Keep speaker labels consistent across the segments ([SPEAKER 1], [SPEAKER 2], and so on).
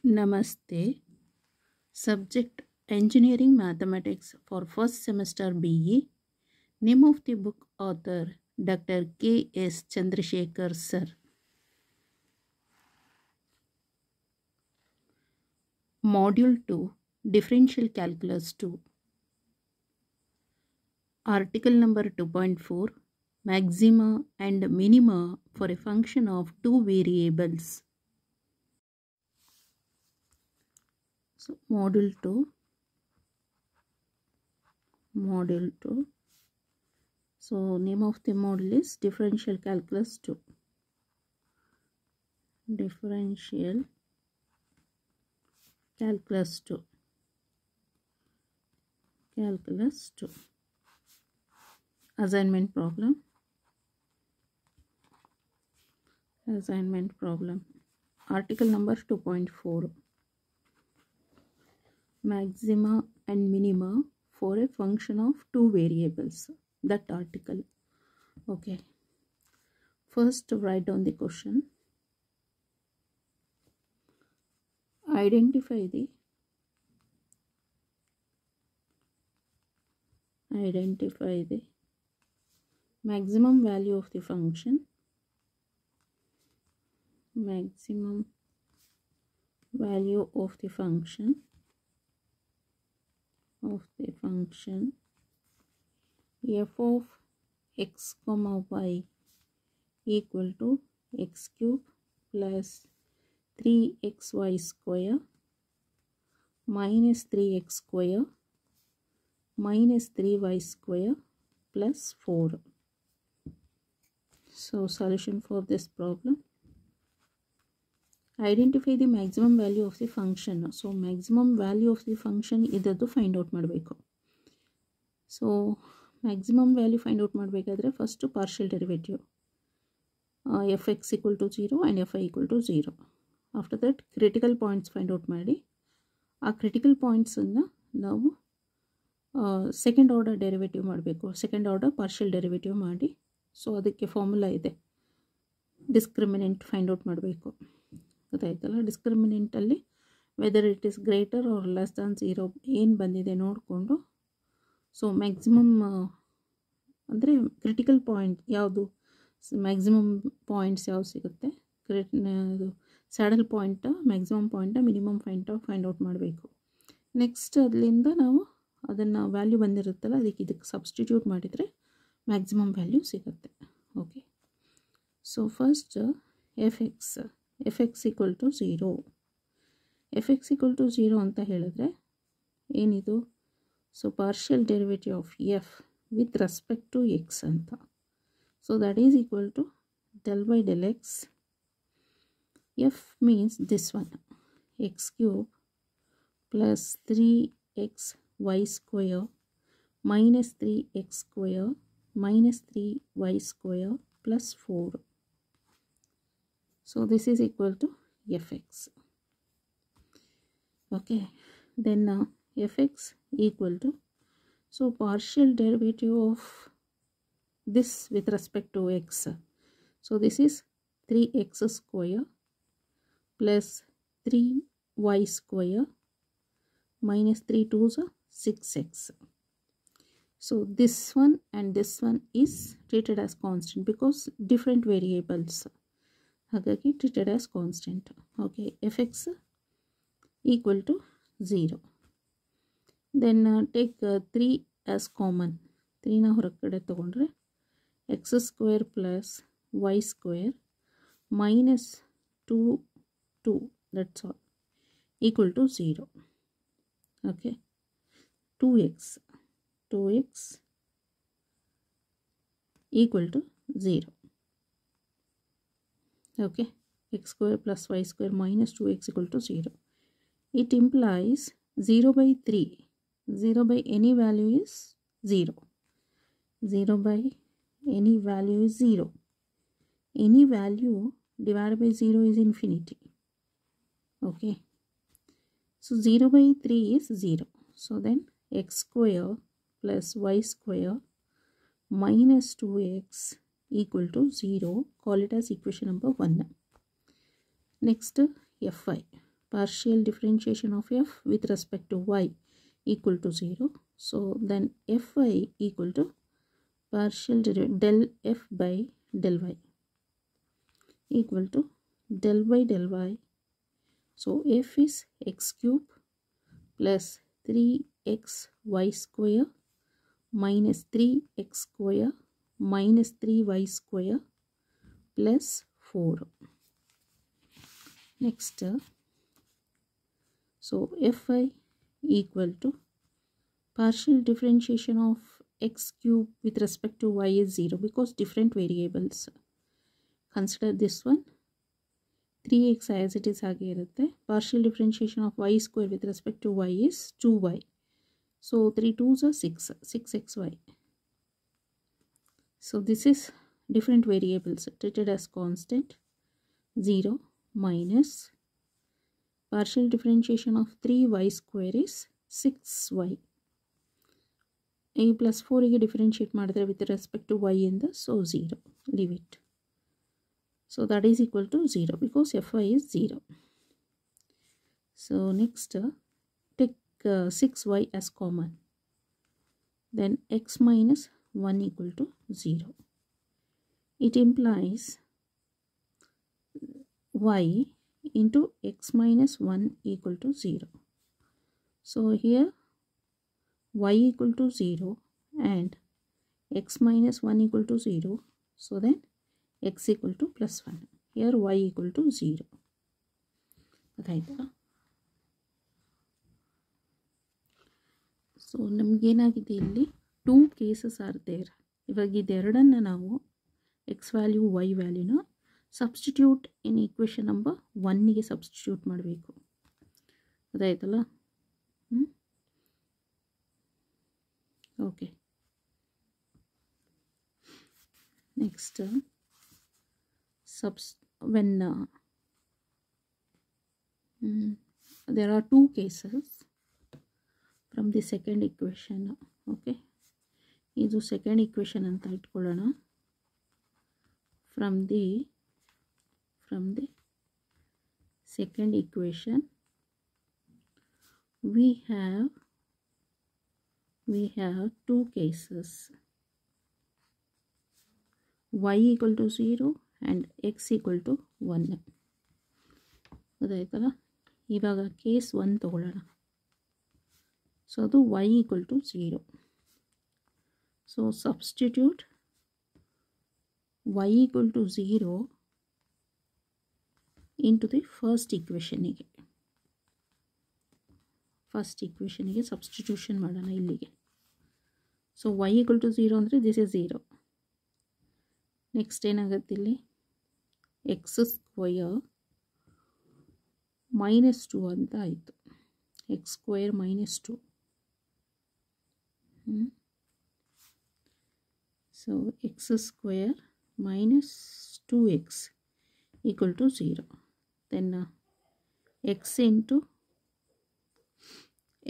[SPEAKER 1] Namaste. Subject Engineering Mathematics for first semester BE. Name of the book author Dr. K.S. Chandrasekhar Sir. Module 2 Differential Calculus 2. Article number 2.4 Maxima and minima for a function of two variables. So Module 2. So name of the module is Differential Calculus 2. Differential Calculus 2. Assignment problem. Article number 2.4. Maxima and minima for a function of two variables. That article. Okay. First, write down the question. Identify the maximum value of the function. Maximum value of the function f of x comma y equal to x cube plus 3xy square minus 3x square minus 3y square plus 4. So solution for this problem. Identify the maximum value of the function. So maximum value of the function idadu find out ಮಾಡಬೇಕು. So maximum value find out ಮಾಡಬೇಕಾದ್ರೆ first partial derivative fx equal to 0 and fy equal to 0. After that critical points find out ಮಾಡಿ ಆ critical points ಅನ್ನು ನಾವು second order derivative ಮಾಡಬೇಕು. Second order partial derivative ಮಾಡಿ so ಅದಕ್ಕೆ formula ಇದೆ. Discriminant find out ಮಾಡಬೇಕು. ಗೊತ್ತಾಯ್ತಲ್ಲ. ಡಿಸ್ಕ್ರಿಮಿನೆಂಟಲ್ಲಿ whether it is greater or less than 0 ಏನು ಬಂದಿದೆ ನೋಡಿಕೊಂಡು ಸೊ ಮ್ಯಾಕ್ಸಿಮಮ್ ಅಂದರೆ ಕ್ರಿಟಿಕಲ್ ಪಾಯಿಂಟ್ ಯಾವುದು, ಮ್ಯಾಕ್ಸಿಮಮ್ ಪಾಯಿಂಟ್ಸ್ ಯಾವುದು ಸಿಗುತ್ತೆ, ಅದು saddle point, maximum point, minimum point find out ಮಾಡಬೇಕು. ನೆಕ್ಸ್ಟ್ ಅದರಿಂದ ನಾವು ಅದನ್ನು ವ್ಯಾಲ್ಯೂ ಬಂದಿರುತ್ತಲ್ಲ ಇದಕ್ಕೆ ಸಬ್ಸ್ಟಿಟ್ಯೂಟ್ ಮಾಡಿದರೆ ಮ್ಯಾಕ್ಸಿಮಮ್ ವ್ಯಾಲ್ಯೂ ಸಿಗುತ್ತೆ. Okay. So first F X equal to 0. F X equal to 0 ಅಂತ ಹೇಳಿದ್ರೆ ಏನಿದು, so partial derivative of F with respect to X ಅಂತ. So that is equal to del by del x. F means this one X cube plus 3xy square minus 3x square minus 3y square plus 4. So this is equal to fx. Okay, then fx equal to, so partial derivative of this with respect to x. So this is 3x square plus 3y square minus 3 2s 6x. So this one and this one is treated as constant because different variables. Hagagi treated as constant. Okay, fx equal to 0. Then take 3 as common. 3 na ಹೊರಗಡೆ ತಗೊಂಡ್ರೆ x square plus y square minus 2 that's all equal to 0. Okay, 2x equal to 0. Okay, x square plus y square minus 2x equal to 0. It implies 0 by 3. 0 by any value is 0. 0 by any value is 0. Any value divided by 0 is infinity. Okay. So 0 by 3 is 0. So then x square plus y square minus 2x equal to 0. Call it as equation number 1. Next fy. partial differentiation of f with respect to y equal to 0. So then fy equal to partial del f by del y equal to del by del y. So f is x cube plus 3xy square minus 3x square minus 3y square plus 4. Next, so fy equal to partial differentiation of x cube with respect to y is 0 because different variables. Consider this one, 3x as it is hage irutte. Partial differentiation of y square with respect to y is 2y. So 3 2s are 6xy. So this is different variables treated as constant. 0 minus partial differentiation of 3y square is 6y. A plus 4 ಗೆ differentiate ಮಾಡಿದ್ರೆ with respect to y in the, so 0. Leave it. So that is equal to 0 because fy is 0. So next, take 6y as common. Then x minus 1 equal to 0. It implies y into x minus 1 equal to 0. So here y equal to 0 and x minus 1 equal to 0. So then x equal to plus 1. Here y equal to 0. So ನಮಗೇನಾಗಿದೆ ಇಲ್ಲಿ 2 cases are there. ಇವಾಗ ಇದೆರಡನ್ನು ನಾವು x value y ವ್ಯಾಲ್ಯೂನ substitute in equation number 1ಗೆ substitute ಮಾಡಬೇಕು. ಅದಾಯ್ತಲ್ಲ. Okay, next when there are 2 cases from the second equation. Okay, ಇದು second equation ಅಂತ ಇಟ್ಕೊಳ್ಳೋಣ. from the second equation we have 2 cases, y equal to 0 and x equal to 1. ಅದಾಯ್ತಲ್ಲ. ಇವಾಗ case 1 ತಗೊಳ್ಳೋಣ. So ಅದು y equal to 0. So substitute y equal to 0 into the first equation ಗೆ substitution ಮಾಡೋಣ ಇಲ್ಲಿಗೆ. So y equal to 0 ಅಂದರೆ this is 0. Next ಏನಾಗುತ್ತೆ ಇಲ್ಲಿ X square minus 2 ಅಂತ ಆಯಿತು. X square minus 2. So X square minus 2x equal to 0. Then x into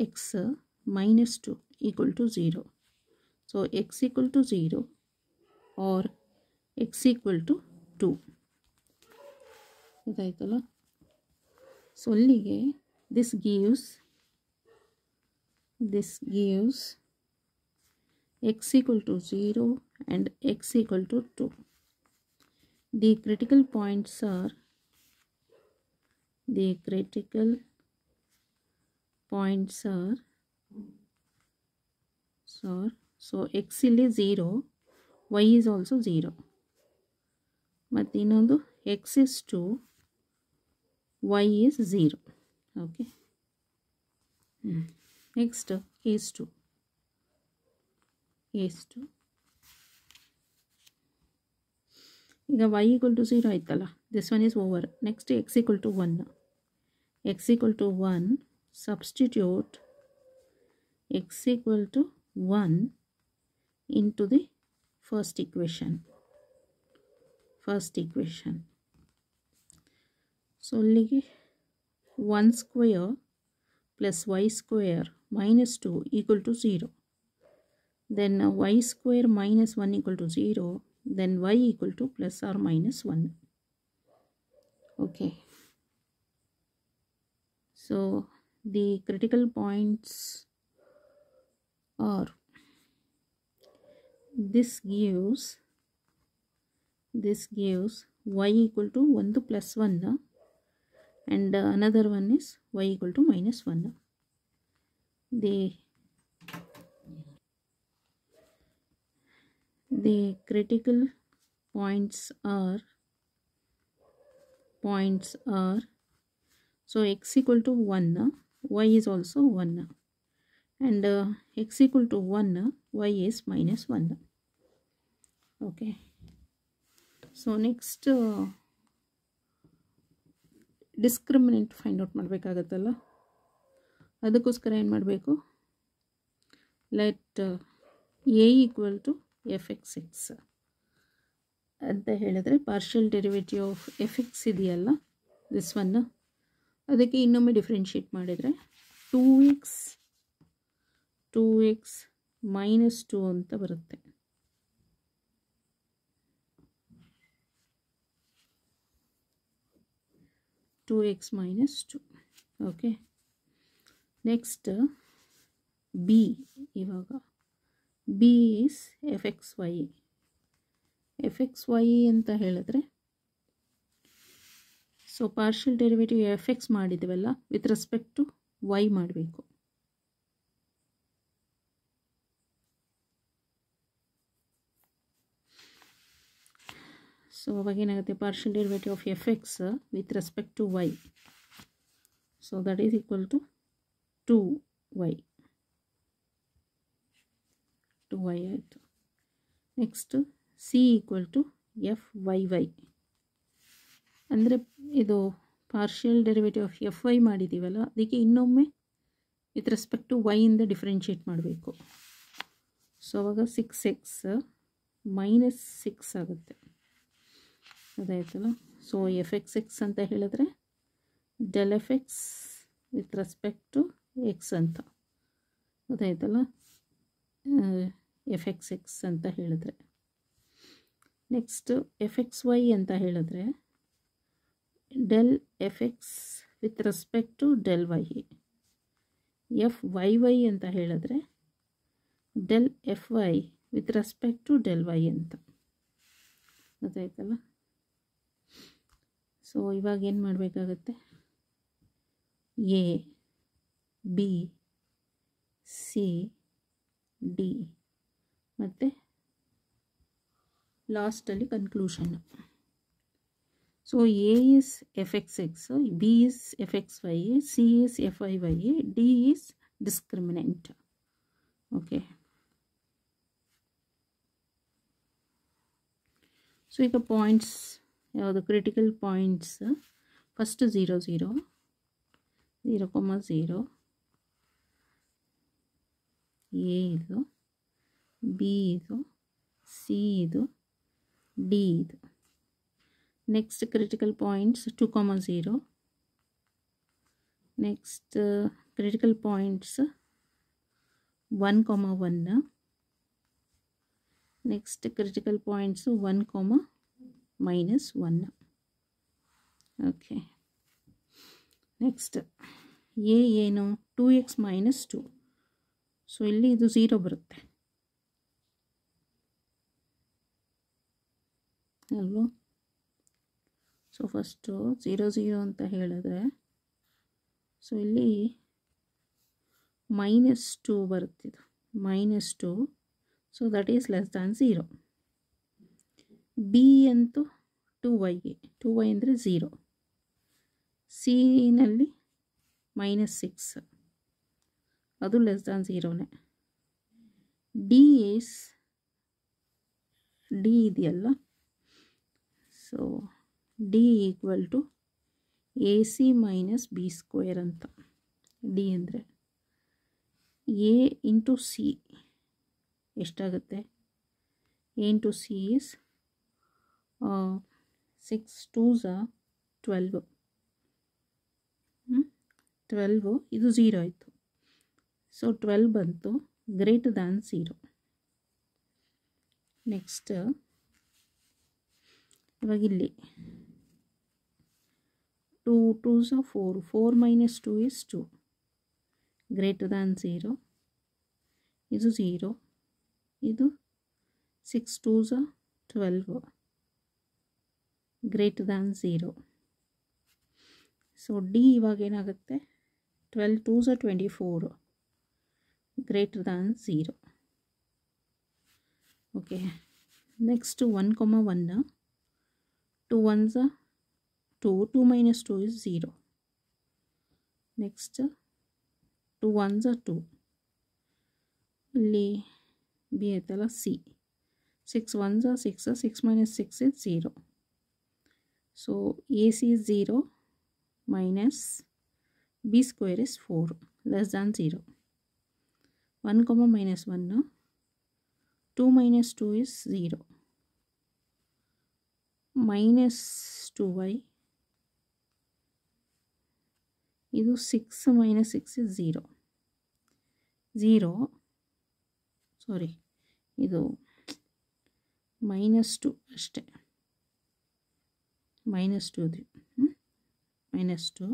[SPEAKER 1] x minus 2 equal to 0. So x equal to 0 or x equal to 2. ಅದಾಯ್ತಲ್ಲ. So ಅಲ್ಲಿಗೆ this gives x equal to 0 and x equal to 2. The critical points are so x ಇಲ್ಲಿ 0, y is also 0. ಮತ್ತು ಇನ್ನೊಂದು x is 2, y is 0. Okay. Next, case 2. ಈಗ y equal to 0 ಆಯ್ತಲ್ಲ. this one is over. Next x equal to 1. x equal to 1, substitute x equal to 1 into the first equation. So ಅಲ್ಲಿಗೆ 1 square plus y square minus 2 equal to 0. Then y square minus 1 equal to 0. Then y equal to plus or minus 1. Okay. So the critical points are, this gives y equal to 1 plus 1 and another one is y equal to minus 1. The critical points are so x equal to 1, y is also 1, and x equal to 1, y is minus 1. Okay, so next discriminant find out ಮಾಡಬೇಕಾಗತ್ತಲ್ಲ, ಅದಕ್ಕೋಸ್ಕರ ಏನು ಮಾಡಬೇಕು, let A equal to F X X ಅಂತ ಹೇಳಿದ್ರೆ partial derivative of F X ಇದೆಯಲ್ಲ this one, ಅದಕ್ಕೆ ಇನ್ನೊಮ್ಮೆ differentiate ಮಾಡಿದರೆ 2x minus 2 ಅಂತ ಬರುತ್ತೆ. (2x minus 2). Okay, next B. ಇವಾಗ B is F X Y ಅಂತ ಹೇಳಿದ್ರೆ, so partial derivative F X ಮಾಡಿದ್ವಲ್ಲ ವಿತ್ ರೆಸ್ಪೆಕ್ಟ್ ಟು ವೈ ಮಾಡಬೇಕು. ಸೊ ಅವಾಗ ಏನಾಗುತ್ತೆ, partial derivative of F X with respect to Y, so that is equal to 2y ಆಯಿತು. Next C equal to F Y ಅಂದರೆ ಇದು partial derivative of F Y ಮಾಡಿದ್ದೀವಲ್ಲ, ಅದಕ್ಕೆ ಇನ್ನೊಮ್ಮೆ with respect to Y ಇಂದ differentiate ಮಾಡಬೇಕು. So ಅವಾಗ 6x minus 6 ಆಗುತ್ತೆ, ಅದಾಯ್ತಲ್ಲ. ಸೊ ಎಫ್ ಎಕ್ಸ್ ಎಕ್ಸ್ ಅಂತ ಹೇಳಿದ್ರೆ del F X with respect to X ಅಂತ, ಅದಾಯ್ತಲ್ಲ, ಎಫ್ ಎಕ್ಸ್ ಎಕ್ಸ್ ಅಂತ ಹೇಳಿದ್ರೆ. ನೆಕ್ಸ್ಟ್ ಎಫ್ ಎಕ್ಸ್ ವೈ ಅಂತ ಹೇಳಿದ್ರೆ del F X with respect to del Y. F Y ಅಂತ ಹೇಳಿದ್ರೆ del F Y with respect to del Y ಅಂತ, ಗೊತ್ತಾಯ್ತಲ್ಲ. ಸೊ ಇವಾಗ ಏನು ಮಾಡಬೇಕಾಗತ್ತೆ, ಎ ಬಿ ಸಿ ಡಿ ಮತ್ತು ಲಾಸ್ಟಲ್ಲಿ conclusion. So A is F X X, B is F X Y, C is F I Y, D is discriminant. Okay, so ಈಗ points ಯಾವುದು, critical points first 0, 0, 0,0, A ಇದು, B ಇದು, C ಇದು, D ಇದು. Next critical points 2,0, next critical points 1,1, next critical points 1, -1. Okay, next A ಏನು, 2x minus 2. So ಇಲ್ಲಿ ಇದು 0 ಬರುತ್ತೆ ಅಲ್ವಾ. ಸೊ ಫಸ್ಟು 0, 0 ಅಂತ ಹೇಳಿದ್ರೆ, ಸೊ ಇಲ್ಲಿ -2 ಬರುತ್ತಿದ್ದು, -2, so that is less than 0. B ಅಂತೂ 2y ಅಂದರೆ 0. ಸಿನಲ್ಲಿ -6, ಅದು ಲೆಸ್ ದ್ಯಾನ್ 0ನೇ. ಡಿ ಇದೆಯಲ್ಲ, so D equal to A C minus B square ಅಂತ. ಡಿ ಅಂದರೆ ಎ ಇಂಟು ಸಿ ಎಷ್ಟಾಗುತ್ತೆ, A into C is 6 2s 12, 12, ಇದು 0 ಆಯಿತು. ಸೊ 12 ಬಂತು ಗ್ರೇಟರ್ ದ್ಯಾನ್ 0. ನೆಕ್ಸ್ಟ್ ಇವಾಗ ಇಲ್ಲಿ 2 2s are 4. 4 minus 2 is 2. Greater than 0. This is 0. This 6 2s are 12. Greater than 0. So D ಇವಾಗ ಏನಾಗುತ್ತೆ 12 2s are 24. Greater than 0. Okay. Next 1, 1. 2 1s are 2. 2 minus 2 is 0. Next 2 1s are 2. ಇಲ್ಲಿ B ಐತಲ್ಲ C. 6 1s are 6. 6 minus 6 is 0. So AC is 0 minus B square is 4 less than 0. 1 minus 1. 2 minus 2 is 0. Minus 2y. ಇದು 6 minus 6 is 0. 0. Sorry. ಇದು minus 2 ಅಷ್ಟೇ. minus 2. minus 2.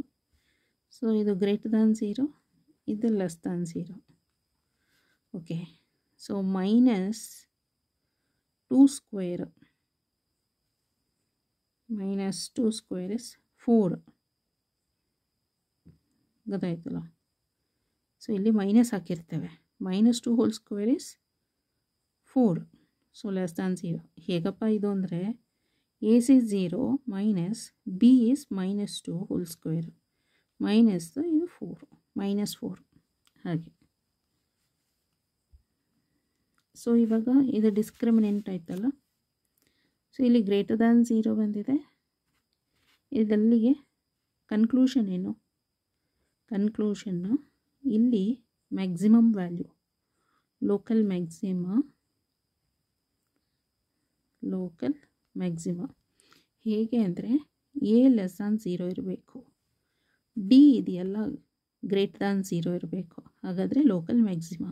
[SPEAKER 1] So ಇದು greater than 0. ಇದು less than 0. Okay. So minus 2 square. Minus 2 square is 4. ಗೊತ್ತಾಯ್ತಲ್ಲ. So ಇಲ್ಲಿ minus ಹಾಕಿರ್ತೇವೆ. minus 2 whole square is 4. So less than 0. ಹೇಗಪ್ಪ ಇದು ಅಂದರೆ AC is 0 minus B is minus 2 whole square. Minus ಇದು 4. minus 4 ಹಾಗೆ. ಸೊ ಇವಾಗ ಇದು ಡಿಸ್ಕ್ರಿಮಿನೆಂಟ್ ಆಯ್ತಲ್ಲ. ಸೊ ಇಲ್ಲಿ ಗ್ರೇಟರ್ ದ್ಯಾನ್ 0 ಬಂದಿದೆ. ಇದಲ್ಲಿಗೆ ಕನ್ಕ್ಲೂಷನ್ ಏನು? ಕನ್ಕ್ಲೂಷನ್ನು ಇಲ್ಲಿ ಮ್ಯಾಕ್ಸಿಮಮ್ ವ್ಯಾಲ್ಯೂ ಲೋಕಲ್ ಮ್ಯಾಕ್ಸಿಮ ಹೇಗೆ ಅಂದರೆ A ಲೆಸ್ ದ್ಯಾನ್ 0 ಇರಬೇಕು, D ಇದೆಯಲ್ಲ ಗ್ರೇಟರ್ ದ್ಯಾನ್ 0 ಇರಬೇಕು. ಹಾಗಾದರೆ ಲೋಕಲ್ ಮ್ಯಾಕ್ಸಿಮ.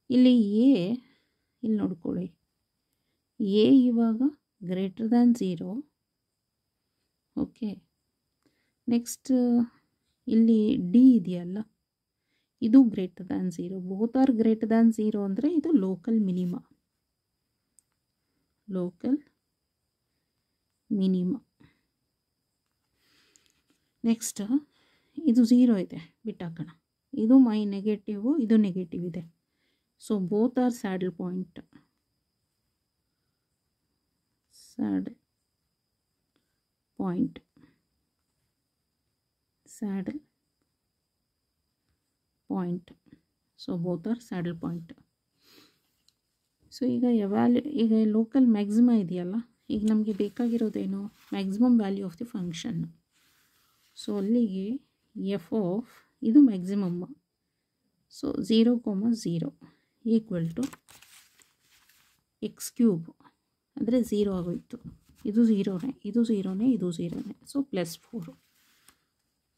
[SPEAKER 1] ಇಲ್ಲಿ ಇಲ್ಲಿ ನೋಡ್ಕೊಳ್ಳಿ, A ಇವಾಗ ಗ್ರೇಟರ್ ದ್ಯಾನ್ 0. ಓಕೆ. ನೆಕ್ಸ್ಟ್ ಇಲ್ಲಿ D ಇದೆಯಲ್ಲ ಇದು greater than 0. Both are greater than 0 ಅಂದರೆ ಇದು ಲೋಕಲ್ ಮಿನಿಮ. ನೆಕ್ಸ್ಟ್ ಇದು 0 ಇದೆ, ಬಿಟ್ಟಾಕೋಣ. ಇದು ನೆಗೆಟಿವ್, ಇದು ನೆಗೆಟಿವ್ ಇದೆ. So both are saddle point. So both are saddle point. So ಈಗ ಲೋಕಲ್ ಮ್ಯಾಕ್ಸಿಮ ಇದೆಯಲ್ಲ, ಈಗ ನಮಗೆ ಬೇಕಾಗಿರೋದೇನು? Maximum value of the function. So ಅಲ್ಲಿಗೆ ಎಫ್ ಆಫ್ ಇದು maximum. So 0,0 equal to x³ ಅಂದರೆ 0 ಆಗೋಯಿತು. ಇದು 0ನೇ, ಇದು 0ನೇ, ಇದು 0ನೇ. So +4.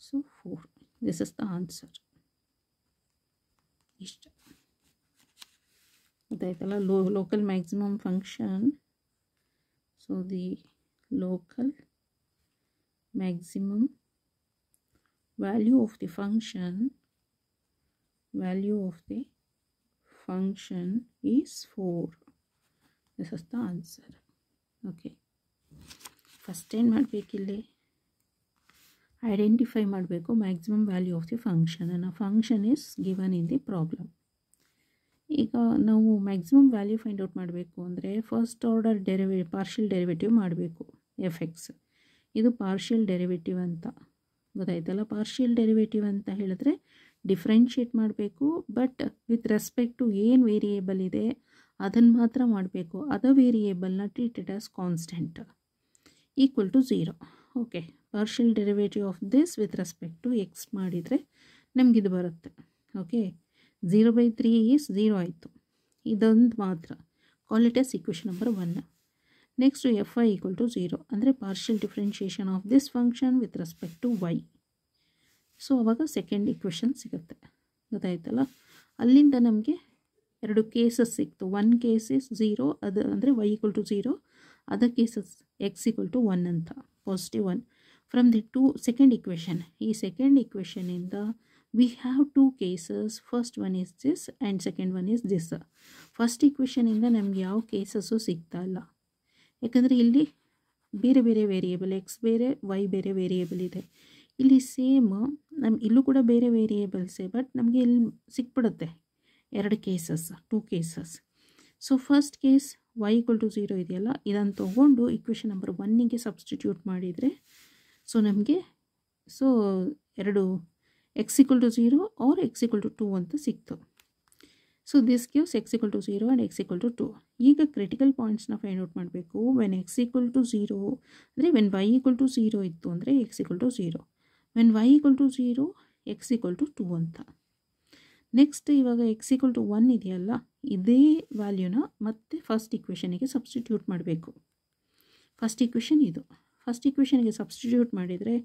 [SPEAKER 1] So 4. This is the answer. ಇಷ್ಟ ಗೊತ್ತಾಯ್ತಲ್ಲ. Local maximum function. So the local maximum value of the function is 4. This is the answer. Okay. First ಏನು ಮಾಡಬೇಕಿಲ್ಲಿ? ಐಡೆಂಟಿಫೈ ಮಾಡಬೇಕು maximum value of the function. Function is given in the problem. ಈಗ ನಾವು maximum value find out ಮಾಡಬೇಕು ಅಂದರೆ first order partial derivative ಮಾಡಬೇಕು. fx ಇದು partial derivative ಅಂತ ಗೊತ್ತಾಯ್ತಲ್ಲ. ಪಾರ್ಷಿಯಲ್ ಡೆರಿವೇಟಿವ್ ಅಂತ ಹೇಳಿದ್ರೆ ಡಿಫ್ರೆನ್ಷಿಯೇಟ್ ಮಾಡಬೇಕು, ಬಟ್ ವಿತ್ ರೆಸ್ಪೆಕ್ಟ್ ಟು ಏನು ವೇರಿಯೇಬಲ್ ಇದೆ ಅದನ್ನು ಮಾತ್ರ ಮಾಡಬೇಕು. ಅದರ್ ವೇರಿಯೇಬಲ್ನ treated as constant equal to 0. Okay. Partial derivative of this with respect to X ಮಾಡಿದರೆ ನಮಗಿದು ಬರುತ್ತೆ. ಓಕೆ. 0/3 ಈಸ್ 0 ಆಯಿತು. ಇದೊಂದು ಮಾತ್ರ. Call it as equation number 1. Next fy equal to 0 ಅಂದರೆ partial differentiation of this function with respect to y. So ಅವಾಗ second equation ಸಿಗುತ್ತೆ. ಗೊತ್ತಾಯ್ತಲ್ಲ. ಅಲ್ಲಿಂದ ನಮಗೆ 2 ಕೇಸಸ್ ಸಿಕ್ತು. 1 ಕೇಸ್ ಇಸ್ 0, ಅದು ಅಂದರೆ y equal to 0. Other cases x equal to 1 ಅಂತ, +1. ಫ್ರಮ್ ದಿ ಸೆಕೆಂಡ್ ಇಕ್ವೇಷನ್, ಈ ಸೆಕೆಂಡ್ ಇಕ್ವೇಷನಿಂದ we have two cases. First one is this and second one is this. First ಇಕ್ವೇಷನಿಂದ ನಮ್ಗೆ ಯಾವ ಕೇಸಸ್ಸು ಸಿಗ್ತಾ ಇಲ್ಲ, ಯಾಕಂದರೆ ಇಲ್ಲಿ ಬೇರೆ ಬೇರೆ ವೇರಿಯೇಬಲ್, ಎಕ್ಸ್ ಬೇರೆ ವೈ ಬೇರೆ ವೇರಿಯೇಬಲ್ ಇದೆ. ಇಲ್ಲಿ ಸೇಮ್ ಇಲ್ಲೂ ಕೂಡ ಬೇರೆ ವೇರಿಯೇಬಲ್ಸೇ, ಬಟ್ ನಮಗೆ ಇಲ್ಲಿ ಸಿಕ್ಬಿಡುತ್ತೆ ಎರಡು cases, two cases. So first case y = 0 ಇದೆಯಲ್ಲ, ಇದನ್ನು ತೊಗೊಂಡು ಇಕ್ವೇಷನ್ ನಂಬರ್ 1ಗೆ ಸಬ್ಸ್ಟಿಟ್ಯೂಟ್ ಮಾಡಿದರೆ ಸೊ ನಮಗೆ ಎರಡು x = 0 ಆರ್ x = 2 ಅಂತ ಸಿಕ್ತು. So this gives x = 0 and x = 2. ಈಗ ಕ್ರಿಟಿಕಲ್ ಪಾಯಿಂಟ್ಸ್ನ ಫೈಂಡ್ ಔಟ್ ಮಾಡಬೇಕು. ವೆನ್ x = 0 ಅಂದರೆ ವೆನ್ y = 0 ಇತ್ತು ಅಂದರೆ x = 0, ವೆನ್ y = 0 x = 2 ಅಂತ. ನೆಕ್ಸ್ಟ್ ಇವಾಗ x = 1 ಇದೆಯಲ್ಲ, ಇದೇ ವ್ಯಾಲ್ಯೂನ ಮತ್ತೆ ಫಸ್ಟ್ ಇಕ್ವೇಷನಿಗೆ ಸಬ್ಸ್ಟಿಟ್ಯೂಟ್ ಮಾಡಬೇಕು. ಫಸ್ಟ್ ಇಕ್ವೇಷನ್ ಇದು. ಫಸ್ಟ್ ಇಕ್ವೇಷನ್ಗೆ ಸಬ್ಸ್ಟಿಟ್ಯೂಟ್ ಮಾಡಿದರೆ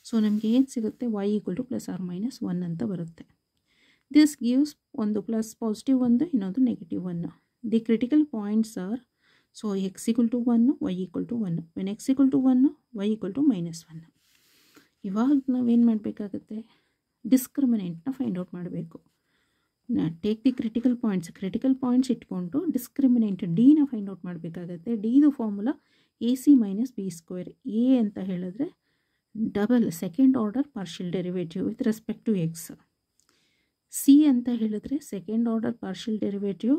[SPEAKER 1] ಸೊ ನಮಗೆ ಏನು ಸಿಗುತ್ತೆ, y = +or-1 ಅಂತ ಬರುತ್ತೆ. ದಿಸ್ ಗಿವ್ಸ್ ಒಂದು ಪ್ಲಸ್ ಪಾಸಿಟಿವ್ 1, ಇನ್ನೊಂದು negative 1. The critical points are so x = 1, y = 1. When x = 1, y = -1. ಇವಾಗ ನಾವೇನು ಮಾಡಬೇಕಾಗುತ್ತೆ, ಡಿಸ್ಕ್ರಿಮಿನೆಂಟ್ನ ಫೈಂಡ್ ಔಟ್ ಮಾಡಬೇಕು. ಟೇಕ್ ದಿ ಕ್ರಿಟಿಕಲ್ ಪಾಯಿಂಟ್ಸ್ ಇಟ್ಕೊಂಡು ಡಿಸ್ಕ್ರಿಮಿನೆಂಟ್ ಡಿನ ಫೈಂಡ್ ಔಟ್ ಮಾಡಬೇಕಾಗತ್ತೆ. ಡಿದು ಫಾರ್ಮುಲಾ AC - B². ಎ ಅಂತ ಹೇಳಿದ್ರೆ double second order partial derivative with respect to X. C ಅಂತ ಹೇಳಿದ್ರೆ second order partial derivative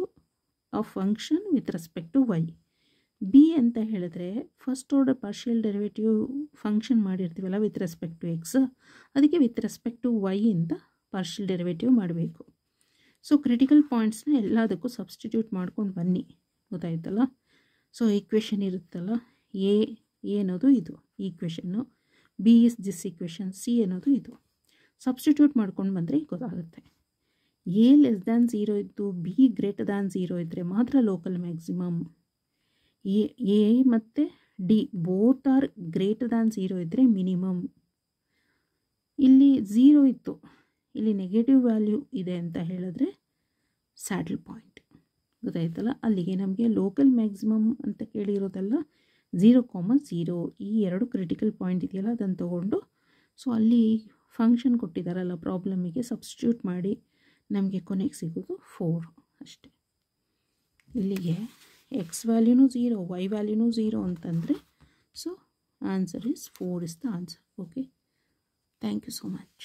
[SPEAKER 1] of function with respect to Y. B ಅಂತ ಹೇಳಿದ್ರೆ first order partial derivative function ಮಾಡಿರ್ತೀವಲ್ಲ with respect to X, ಅದಕ್ಕೆ with respect to Y ಇಂದ partial derivative ಮಾಡಬೇಕು. So critical ಪಾಯಿಂಟ್ಸ್ನ ಎಲ್ಲದಕ್ಕೂ ಸಬ್ಸ್ಟಿಟ್ಯೂಟ್ ಮಾಡ್ಕೊಂಡು ಬನ್ನಿ, ಗೊತ್ತಾಯ್ತಲ್ಲ. ಸೊ ಈಕ್ವೇಷನ್ ಇರುತ್ತಲ್ಲ, ಎ ಅನ್ನೋದು ಇದು equation, B is this equation, C ಅನ್ನೋದು ಇದು. ಸಬ್ಸ್ಟಿಟ್ಯೂಟ್ ಮಾಡ್ಕೊಂಡು ಬಂದರೆ ಗೊತ್ತಾಗುತ್ತೆ. ಎ <0 ಇದ್ದು ಬಿ <0 ಇದ್ದರೆ ಮಾತ್ರ ಲೋಕಲ್ ಮ್ಯಾಕ್ಸಿಮಮ್. ಎ ಮತ್ತು ಡಿ ಬೋತ್ ಆರ್ <0 ಇದ್ದರೆ ಮಿನಿಮಮ್. ಇಲ್ಲಿ 0 ಇತ್ತು, ಇಲ್ಲಿ ನೆಗೆಟಿವ್ ವ್ಯಾಲ್ಯೂ ಇದೆ ಅಂತ ಹೇಳಿದ್ರೆ ಸ್ಯಾಡಲ್ ಪಾಯಿಂಟ್, ಗೊತ್ತಾಯ್ತಲ್ಲ. ಅಲ್ಲಿಗೆ ನಮಗೆ ಲೋಕಲ್ ಮ್ಯಾಕ್ಸಿಮಮ್ ಅಂತ ಕೇಳಿರೋದಲ್ಲ, 0,0 ಈ ಎರಡು ಕ್ರಿಟಿಕಲ್ ಪಾಯಿಂಟ್ ಇದೆಯಲ್ಲ ಅದನ್ನು ತೊಗೊಂಡು ಸೊ ಅಲ್ಲಿ ಫಂಕ್ಷನ್ ಕೊಟ್ಟಿದ್ದಾರಲ್ಲ ಪ್ರಾಬ್ಲಮಿಗೆ ಸಬ್ಸ್ಟಿಟ್ಯೂಟ್ ಮಾಡಿ ನಮಗೆ ಕೊನೆಗೆ ಸಿಗೋದು 4 ಅಷ್ಟೇ. ಇಲ್ಲಿಗೆ ಎಕ್ಸ್ ವ್ಯಾಲ್ಯೂನು 0, ವೈ ವ್ಯಾಲ್ಯೂನು 0 ಅಂತಂದರೆ so answer is 4 is the answer. Okay, thank you so much.